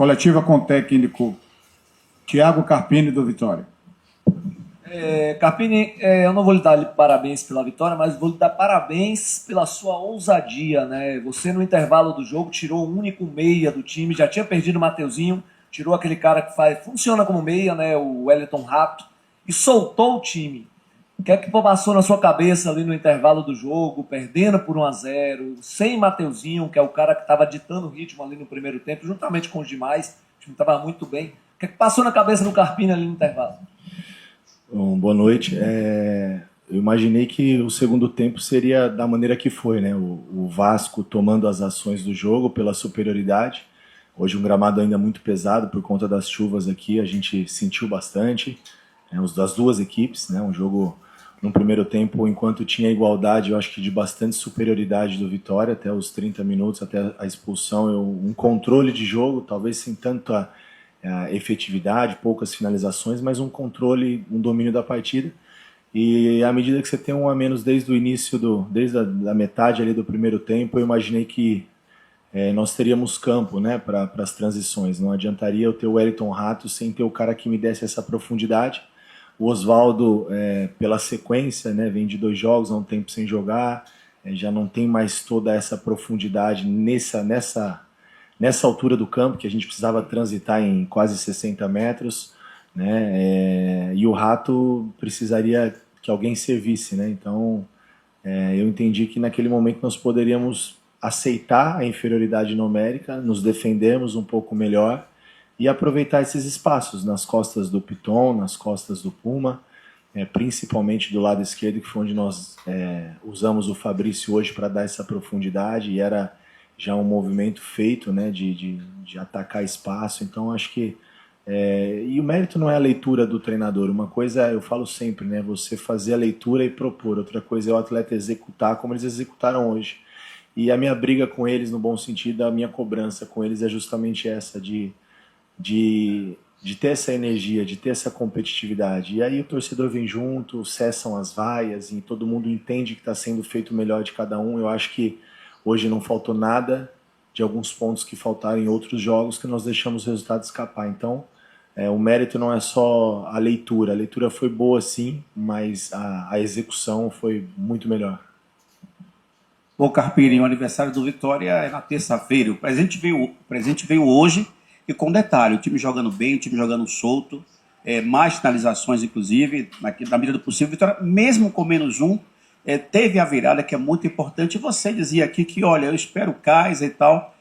Coletiva com o técnico Thiago Carpini do Vitória. Carpini, eu não vou lhe dar parabéns pela vitória, mas vou lhe dar parabéns pela sua ousadia, né? Você, no intervalo do jogo, tirou o único meia do time, já tinha perdido o Mateuzinho, tirou aquele cara que funciona como meia, né? O Wellington Rato, e soltou o time. O que é que passou na sua cabeça ali no intervalo do jogo, perdendo por 1-0, sem Mateuzinho, que é o cara que estava ditando o ritmo ali no primeiro tempo, juntamente com os demais, o time estava muito bem. O que é que passou na cabeça do Carpini ali no intervalo? Boa noite. Eu imaginei que o segundo tempo seria da maneira que foi, né? O Vasco tomando as ações do jogo pela superioridade. Hoje um gramado ainda muito pesado por conta das chuvas aqui, a gente sentiu bastante, das duas equipes, né? Um jogo no primeiro tempo, enquanto tinha igualdade, eu acho que de bastante superioridade do Vitória, até os 30 minutos, até a expulsão, um controle de jogo, talvez sem tanta efetividade, poucas finalizações, mas um controle, um domínio da partida. E à medida que você tem um a menos desde o início, desde a metade ali do primeiro tempo, eu imaginei que nós teríamos campo, né, para as transições. Não adiantaria eu ter o Wellington Rato sem ter o cara que me desse essa profundidade. O Oswaldo, pela sequência, né, vem de 2 jogos, há um tempo sem jogar, já não tem mais toda essa profundidade nessa altura do campo, que a gente precisava transitar em quase 60 metros, né, e o Rato precisaria que alguém servisse, né, então eu entendi que naquele momento nós poderíamos aceitar a inferioridade numérica, nos defendermos um pouco melhor e aproveitar esses espaços nas costas do Piton, nas costas do Puma, principalmente do lado esquerdo, que foi onde nós usamos o Fabrício hoje para dar essa profundidade, e era já um movimento feito, né, de atacar espaço. Então acho que e o mérito não é a leitura do treinador. Uma coisa, eu falo sempre, né, você fazer a leitura e propor, outra coisa é o atleta executar como eles executaram hoje. E a minha briga com eles, no bom sentido, a minha cobrança com eles é justamente essa, de ter essa energia, de ter essa competitividade. E aí o torcedor vem junto, cessam as vaias e todo mundo entende que está sendo feito o melhor de cada um. Eu acho que hoje não faltou nada de alguns pontos que faltaram em outros jogos que nós deixamos o resultado escapar. Então, o mérito não é só a leitura foi boa sim, mas a execução foi muito melhor. Ô Carpini, o aniversário do Vitória é na terça-feira. O presente veio hoje, e com detalhe, o time jogando bem, o time jogando solto, mais finalizações, inclusive, na medida do possível. Vitória, mesmo com menos um, teve a virada, que é muito importante. E você dizia aqui que, olha, eu espero o Kaiser e tal.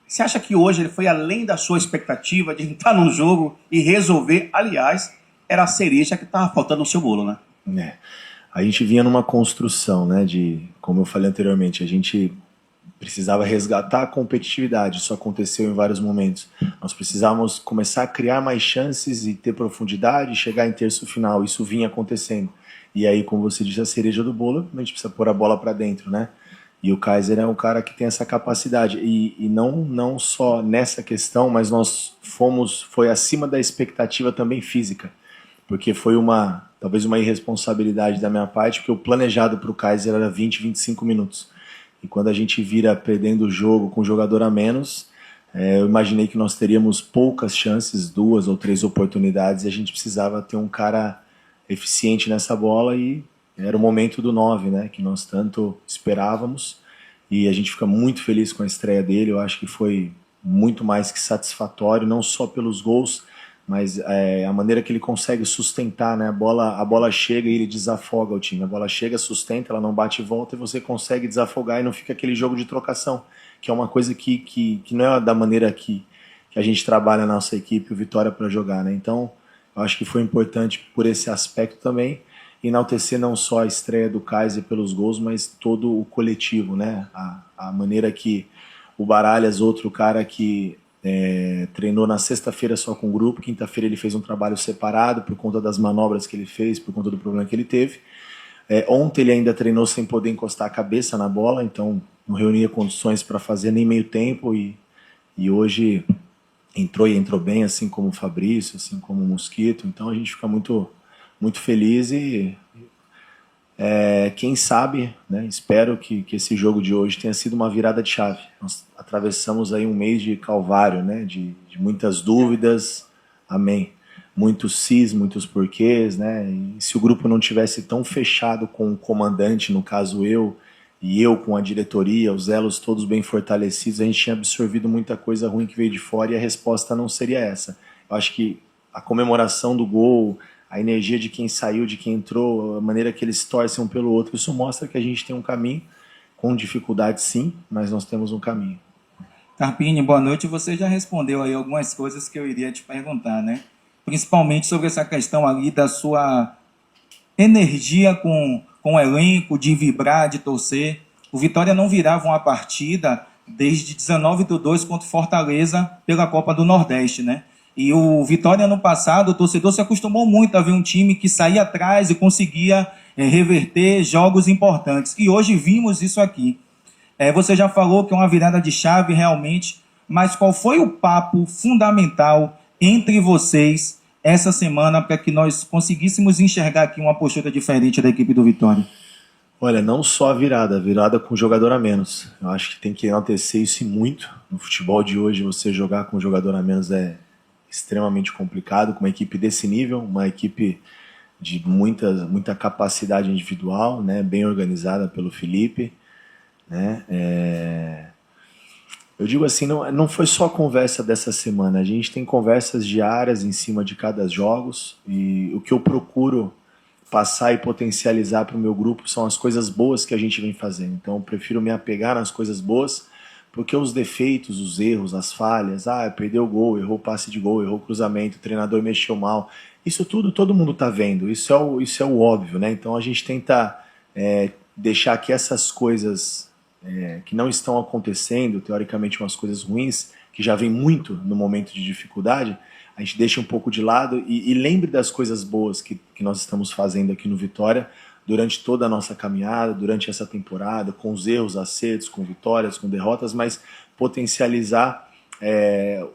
Você acha que hoje ele foi além da sua expectativa de entrar num jogo e resolver? Aliás, era a cereja que estava faltando no seu bolo, né? A gente vinha numa construção, né, como eu falei anteriormente, a gente precisava resgatar a competitividade, isso aconteceu em vários momentos. Nós precisávamos começar a criar mais chances e ter profundidade e chegar em terço final, isso vinha acontecendo. E aí, como você disse, a cereja do bolo, a gente precisa pôr a bola para dentro, né? E o Kaiser é um cara que tem essa capacidade, e não só nessa questão, mas foi acima da expectativa também física, porque foi talvez uma irresponsabilidade da minha parte, porque o planejado para o Kaiser era 20, 25 minutos. E quando a gente vira perdendo o jogo com um jogador a menos, eu imaginei que nós teríamos poucas chances, 2 ou 3 oportunidades, e a gente precisava ter um cara eficiente nessa bola, e era o momento do 9, né, que nós tanto esperávamos, e a gente fica muito feliz com a estreia dele. Eu acho que foi muito mais que satisfatório, não só pelos gols, mas a maneira que ele consegue sustentar, né? A bola chega e ele desafoga o time. A bola chega, sustenta, ela não bate e volta, e você consegue desafogar e não fica aquele jogo de trocação, que é uma coisa que não é da maneira que a gente trabalha na nossa equipe, o Vitória, para jogar, né? Então, eu acho que foi importante por esse aspecto também, enaltecer não só a estreia do Kaiser pelos gols, mas todo o coletivo, né? A maneira que o Baralhas, outro cara que treinou na sexta-feira só com o grupo, quinta-feira ele fez um trabalho separado por conta das manobras que ele fez, por conta do problema que ele teve. Ontem ele ainda treinou sem poder encostar a cabeça na bola, então não reunia condições para fazer nem meio tempo, e hoje entrou bem, assim como o Fabrício, assim como o Mosquito. Então a gente fica muito, muito feliz, e Quem sabe, né, espero que esse jogo de hoje tenha sido uma virada de chave. Nós atravessamos aí um mês de calvário, né, de muitas dúvidas, amém. Muitos sis, muitos porquês, né, e se o grupo não tivesse tão fechado com o comandante, no caso eu, e eu com a diretoria, os elos todos bem fortalecidos, a gente tinha absorvido muita coisa ruim que veio de fora e a resposta não seria essa. Eu acho que a comemoração do gol, a energia de quem saiu, de quem entrou, a maneira que eles torcem um pelo outro, isso mostra que a gente tem um caminho, com dificuldade sim, mas nós temos um caminho. Carpini, boa noite. Você já respondeu aí algumas coisas que eu iria te perguntar, né? Principalmente sobre essa questão ali da sua energia com o elenco, de vibrar, de torcer. O Vitória não virava uma partida desde 19/2 contra o Fortaleza pela Copa do Nordeste, né? E o Vitória, no passado, o torcedor se acostumou muito a ver um time que saía atrás e conseguia reverter jogos importantes. E hoje vimos isso aqui. Você já falou que é uma virada de chave realmente, mas qual foi o papo fundamental entre vocês essa semana para que nós conseguíssemos enxergar aqui uma postura diferente da equipe do Vitória? Olha, não só a virada com jogador a menos. Eu acho que tem que enaltecer isso e muito. No futebol de hoje, você jogar com jogador a menos é extremamente complicado, com uma equipe desse nível, uma equipe de muita capacidade individual, né, bem organizada pelo Felipe, né, eu digo assim, não foi só a conversa dessa semana, a gente tem conversas diárias em cima de cada jogos, e o que eu procuro passar e potencializar para o meu grupo são as coisas boas que a gente vem fazendo. Então eu prefiro me apegar nas coisas boas, porque os defeitos, os erros, as falhas, perdeu o gol, errou o passe de gol, errou o cruzamento, o treinador mexeu mal, isso tudo todo mundo está vendo, isso é o óbvio, né? Então a gente tenta deixar que essas coisas que não estão acontecendo, teoricamente umas coisas ruins, que já vem muito no momento de dificuldade, a gente deixa um pouco de lado e lembre das coisas boas que nós estamos fazendo aqui no Vitória, durante toda a nossa caminhada, durante essa temporada, com os erros, acertos, com vitórias, com derrotas, mas potencializar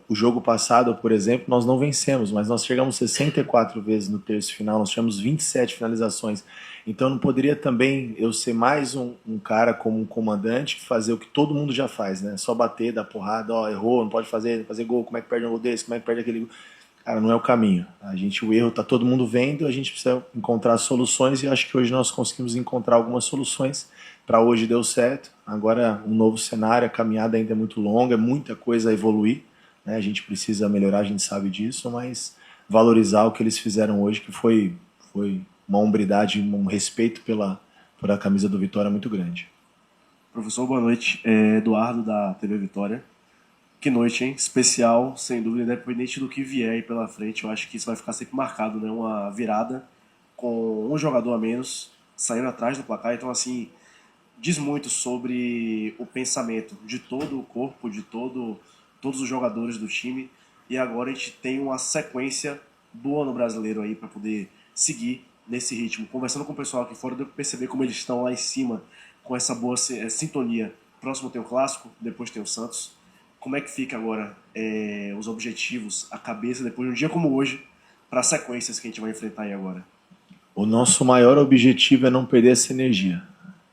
o jogo passado, por exemplo, nós não vencemos, mas nós chegamos 64 vezes no terço final, nós tivemos 27 finalizações, então não poderia também eu ser mais um cara como um comandante, fazer o que todo mundo já faz, né? Só bater, dar porrada, errou, não pode fazer gol, como é que perde um gol desse, como é que perde aquele gol? Cara, não é o caminho. O erro tá todo mundo vendo, a gente precisa encontrar soluções e acho que hoje nós conseguimos encontrar algumas soluções. Para hoje deu certo, agora um novo cenário, a caminhada ainda é muito longa, é muita coisa a evoluir, né? A gente precisa melhorar, a gente sabe disso, mas valorizar o que eles fizeram hoje, que foi uma hombridade, um respeito pela camisa do Vitória muito grande. Professor, boa noite. Eduardo, da TV Vitória. Que noite, hein? Especial, sem dúvida, independente do que vier aí pela frente. Eu acho que isso vai ficar sempre marcado, né? Uma virada com um jogador a menos, saindo atrás do placar. Então, assim, diz muito sobre o pensamento de todo o corpo, de todos os jogadores do time. E agora a gente tem uma sequência boa no brasileiro aí para poder seguir nesse ritmo. Conversando com o pessoal aqui fora, deu para perceber como eles estão lá em cima com essa boa sintonia. Próximo tem o Clássico, depois tem o Santos. Como é que fica agora os objetivos, a cabeça, depois de um dia como hoje, para as sequências que a gente vai enfrentar aí agora? O nosso maior objetivo é não perder essa energia,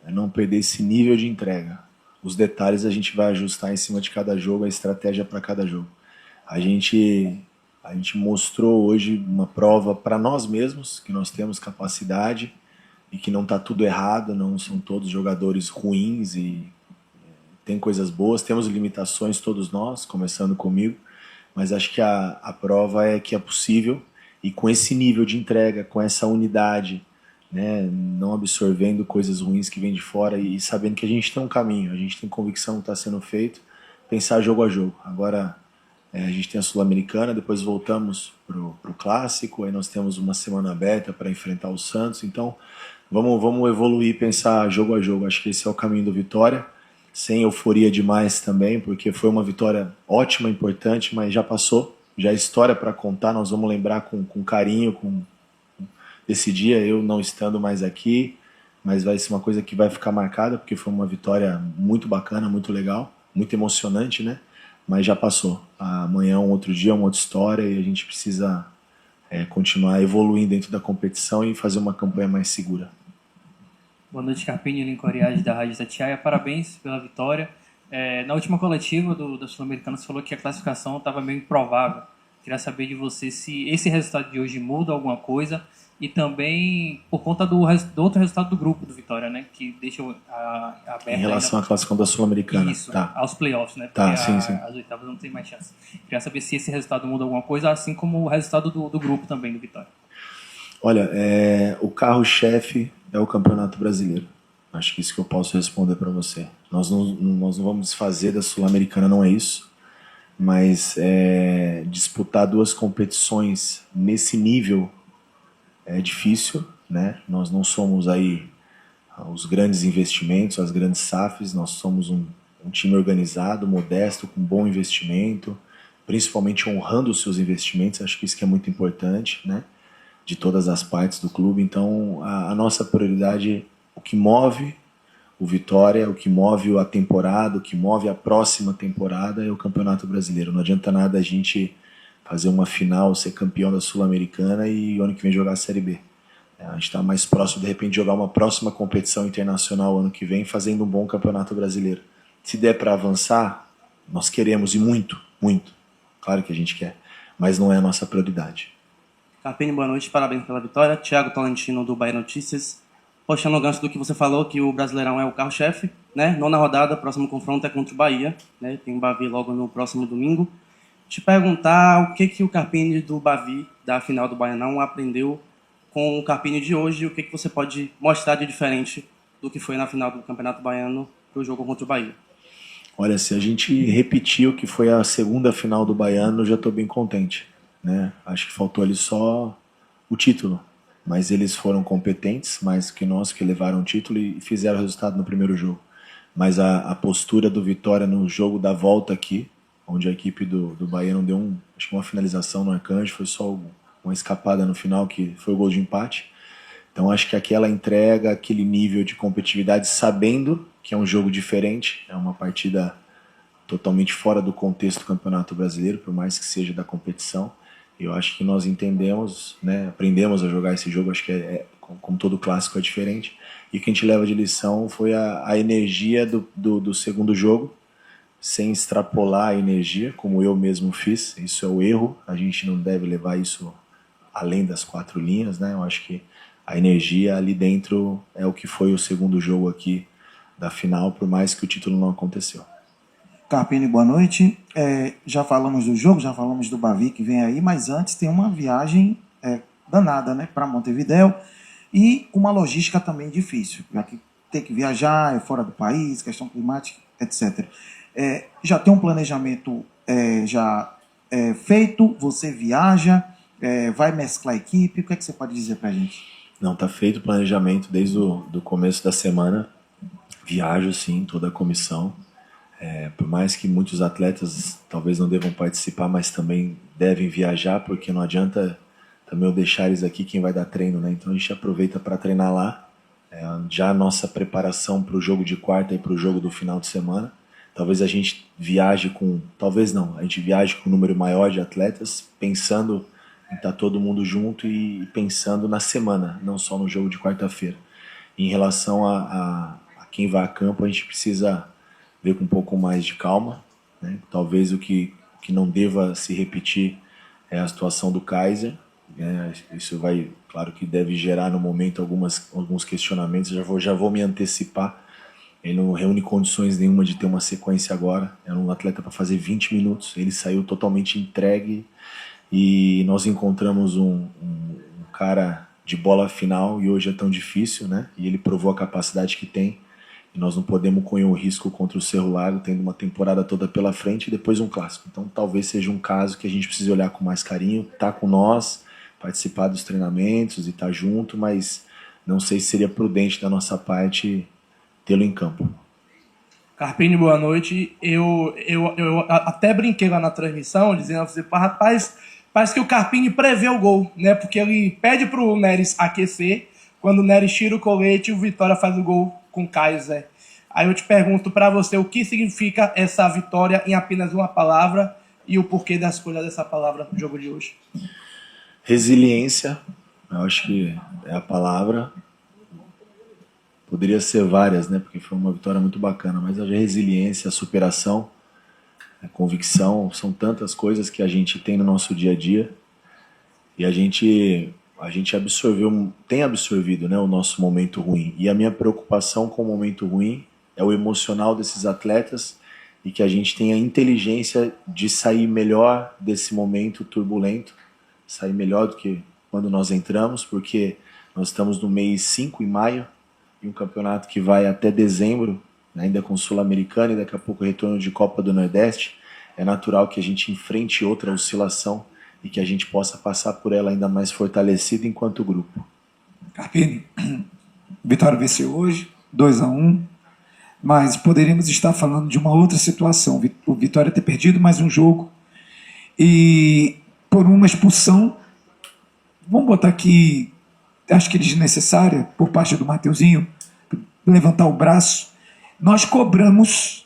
é não perder esse nível de entrega. Os detalhes a gente vai ajustar em cima de cada jogo, a estratégia para cada jogo. A gente mostrou hoje uma prova para nós mesmos, que nós temos capacidade e que não está tudo errado, não são todos jogadores ruins e tem coisas boas, temos limitações todos nós, começando comigo, mas acho que a prova é que é possível e com esse nível de entrega, com essa unidade, né, não absorvendo coisas ruins que vêm de fora e sabendo que a gente tem um caminho, a gente tem convicção que está sendo feito, pensar jogo a jogo. Agora a gente tem a Sul-Americana, depois voltamos pro Clássico, aí nós temos uma semana aberta para enfrentar o Santos, então vamos evoluir e pensar jogo a jogo. Acho que esse é o caminho do Vitória, sem euforia demais também, porque foi uma vitória ótima, importante, mas já passou, já é história para contar, nós vamos lembrar com carinho desse dia, eu não estando mais aqui, mas vai ser uma coisa que vai ficar marcada, porque foi uma vitória muito bacana, muito legal, muito emocionante, né? Mas já passou. Amanhã é um outro dia, uma outra história, e a gente precisa continuar evoluindo dentro da competição e fazer uma campanha mais segura. Boa noite, Carpini, Lincoln Arias, da Rádio Itatiaia. Parabéns pela vitória. Na última coletiva da Sul-Americana, você falou que a classificação estava meio improvável. Queria saber de você se esse resultado de hoje muda alguma coisa e também por conta do outro resultado do grupo do Vitória, né? Que deixa aberto Em relação à classificação da Sul-Americana. isso, Tá. aos playoffs, né? Tá, Porque sim. as oitavas não tem mais chance. Queria saber se esse resultado muda alguma coisa, assim como o resultado do grupo também, do Vitória. Olha, o carro-chefe é o Campeonato Brasileiro. Acho que isso que eu posso responder para você. Nós não vamos desfazer da Sul-Americana, não é isso. Mas disputar duas competições nesse nível é difícil, né? Nós não somos aí os grandes investimentos, as grandes SAFs. Nós somos um time organizado, modesto, com bom investimento, principalmente honrando os seus investimentos. Acho que isso que é muito importante, né? De todas as partes do clube. Então, a nossa prioridade, o que move o Vitória, o que move a temporada, o que move a próxima temporada é o Campeonato Brasileiro. Não adianta nada a gente fazer uma final, ser campeão da Sul-Americana e o ano que vem jogar a Série B. A gente está mais próximo, de repente, de jogar uma próxima competição internacional ano que vem, fazendo um bom Campeonato Brasileiro. Se der para avançar, nós queremos, e muito, muito. Claro que a gente quer, mas não é a nossa prioridade. Carpini, boa noite, parabéns pela vitória. Thiago Tolentino, do Bahia Notícias. Puxando o gancho do que você falou, que o Brasileirão é o carro-chefe, né? Nona rodada, próximo confronto é contra o Bahia, né? Tem o Bavi logo no próximo domingo. Te perguntar o que o Carpini do Bavi, da final do Baianão, aprendeu com o Carpini de hoje e o que você pode mostrar de diferente do que foi na final do Campeonato Baiano para o jogo contra o Bahia. Olha, se a gente repetir o que foi a segunda final do Baiano, eu já estou bem contente, né? Acho que faltou ali só o título, mas eles foram competentes, mais que nós, que levaram o título e fizeram o resultado no primeiro jogo. Mas a postura do Vitória no jogo da volta aqui, onde a equipe do Baiano deu acho que uma finalização no Arcanjo, foi só uma escapada no final, que foi o gol de empate. Então acho que aquela entrega, aquele nível de competitividade, sabendo que é um jogo diferente, é uma partida totalmente fora do contexto do Campeonato Brasileiro, por mais que seja da competição. Eu acho que nós entendemos, né, aprendemos a jogar esse jogo, acho que como todo clássico é diferente. E o que a gente leva de lição foi a energia do segundo jogo, sem extrapolar a energia, como eu mesmo fiz. Isso é o erro, a gente não deve levar isso além das quatro linhas, né? Eu acho que a energia ali dentro é o que foi o segundo jogo aqui da final, por mais que o título não aconteceu. Carpini, boa noite. Já falamos do jogo, já falamos do Bavi que vem aí, mas antes tem uma viagem danada, né, para Montevidéu e uma logística também difícil, já que tem que viajar, é fora do país, questão climática, etc. Já tem um planejamento feito, você viaja, vai mesclar a equipe, o que é que você pode dizer para a gente? Não, tá feito o planejamento desde o começo da semana. Viajo sim, toda a comissão. Por mais que muitos atletas talvez não devam participar, mas também devem viajar, porque não adianta também eu deixar eles aqui, quem vai dar treino, né? Então a gente aproveita para treinar lá. Já a nossa preparação para o jogo de quarta e para o jogo do final de semana. Talvez a gente viaje a gente viaje com um número maior de atletas, pensando em estar todo mundo junto e pensando na semana, não só no jogo de quarta-feira. Em relação a quem vai a campo, a gente precisa ver com um pouco mais de calma, né? Talvez o que não deva se repetir é a situação do Kaiser, né? Isso vai, claro que deve gerar no momento alguns questionamentos. Já vou me antecipar. Ele não reúne condições nenhuma de ter uma sequência agora. Era um atleta para fazer 20 minutos, ele saiu totalmente entregue e nós encontramos um cara de bola final e hoje é tão difícil, né? E ele provou a capacidade que tem. E nós não podemos correr o risco contra o Cerro Largo, tendo uma temporada toda pela frente e depois um clássico. Então talvez seja um caso que a gente precise olhar com mais carinho, tá com nós, participar dos treinamentos e estar junto, mas não sei se seria prudente da nossa parte tê-lo em campo. Carpini, boa noite. Eu até brinquei lá na transmissão, dizendo assim, rapaz, parece que o Carpini prevê o gol, né? Porque ele pede pro Neres aquecer, quando o Neres tira o colete, o Vitória faz o gol com o Kaiser. Aí eu te pergunto para você o que significa essa vitória em apenas uma palavra e o porquê da escolha dessa palavra no jogo de hoje. Resiliência, eu acho que é a palavra. Poderia ser várias, né? Porque foi uma vitória muito bacana, mas a resiliência, a superação, a convicção, são tantas coisas que a gente tem no nosso dia a dia e a gente tem absorvido, né, o nosso momento ruim. E a minha preocupação com o momento ruim é o emocional desses atletas e que a gente tenha a inteligência de sair melhor desse momento turbulento, sair melhor do que quando nós entramos, porque nós estamos no mês 5, em maio, e um campeonato que vai até dezembro, ainda com Sul-Americana e daqui a pouco retorno de Copa do Nordeste. É natural que a gente enfrente outra oscilação e que a gente possa passar por ela ainda mais fortalecido enquanto grupo. Carpini, Vitória venceu hoje, 2-1, mas poderíamos estar falando de uma outra situação. O Vitória ter perdido mais um jogo e por uma expulsão, vamos botar aqui, acho que desnecessária, por parte do Mateuzinho, levantar o braço. Nós cobramos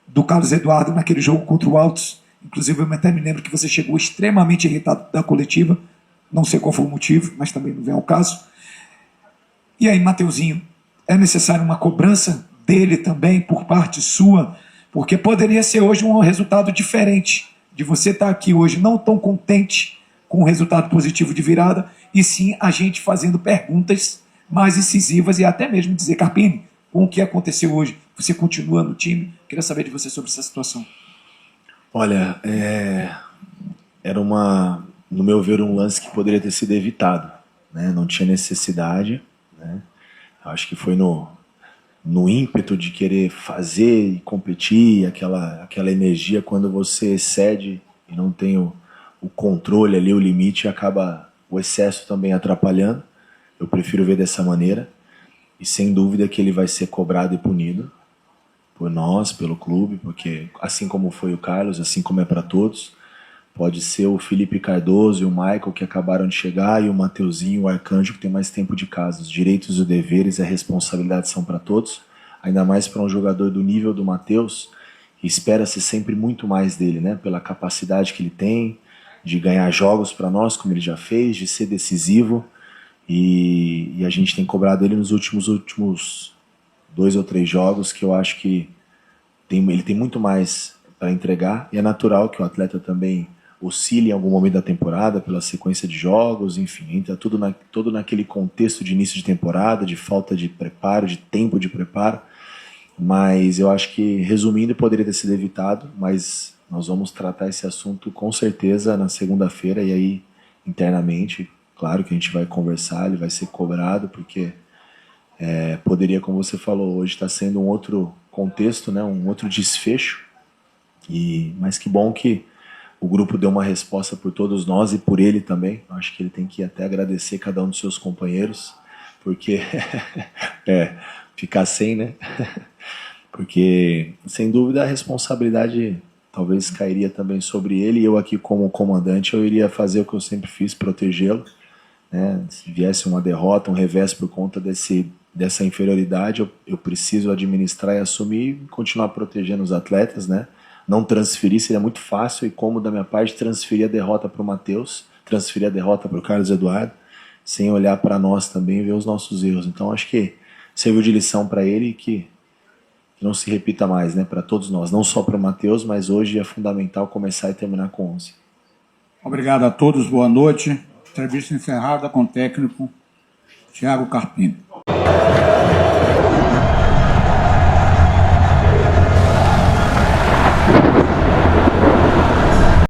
do Carlos Eduardo naquele jogo contra o Altos. Inclusive, eu até me lembro que você chegou extremamente irritado da coletiva. Não sei qual foi o motivo, mas também não vem ao caso. E aí, Mateuzinho, é necessário uma cobrança dele também, por parte sua? Porque poderia ser hoje um resultado diferente, de você estar aqui hoje não tão contente com o resultado positivo de virada, e sim a gente fazendo perguntas mais incisivas e até mesmo dizer, Carpini, com o que aconteceu hoje, você continua no time? Queria saber de você sobre essa situação. Olha, era no meu ver, um lance que poderia ter sido evitado, né? Não tinha necessidade, né? Acho que foi no ímpeto de querer fazer e competir, aquela energia, quando você excede e não tem o controle ali, o limite, acaba o excesso também atrapalhando. Eu prefiro ver dessa maneira, e sem dúvida que ele vai ser cobrado e punido por nós, pelo clube, porque assim como foi o Carlos, assim como é para todos, pode ser o Felipe Cardoso e o Michael que acabaram de chegar, e o Mateuzinho, o Arcanjo, que tem mais tempo de casa. Os direitos e os deveres e a responsabilidade são para todos, ainda mais para um jogador do nível do Mateus, que espera-se sempre muito mais dele, né? Pela capacidade que ele tem de ganhar jogos para nós, como ele já fez, de ser decisivo, e a gente tem cobrado ele nos últimos 2 ou 3 jogos, que eu acho que ele tem muito mais para entregar, e é natural que o atleta também oscile em algum momento da temporada pela sequência de jogos, enfim, entra tudo naquele contexto de início de temporada, de falta de preparo, de tempo de preparo, mas eu acho que, resumindo, poderia ter sido evitado, mas nós vamos tratar esse assunto com certeza na segunda-feira, e aí internamente, claro que a gente vai conversar, ele vai ser cobrado, porque poderia, como você falou, hoje está sendo um outro contexto, né, um outro desfecho, mas que bom que o grupo deu uma resposta por todos nós e por ele também. Eu acho que ele tem que até agradecer cada um dos seus companheiros, porque ficar sem, né? Porque, sem dúvida, a responsabilidade talvez cairia também sobre ele, e eu aqui como comandante, eu iria fazer o que eu sempre fiz, protegê-lo, né? Se viesse uma derrota, um revés por conta dessa inferioridade, eu preciso administrar e assumir e continuar protegendo os atletas, né? Não transferir seria muito fácil e cômodo da minha parte transferir a derrota para o Mateus, transferir a derrota para o Carlos Eduardo, sem olhar para nós também e ver os nossos erros. Então acho que serviu de lição para ele e que não se repita mais, né? Para todos nós, não só para o Mateus, mas hoje é fundamental começar e terminar com 11. Obrigado a todos, boa noite. Entrevista encerrada com o técnico Thiago Carpini.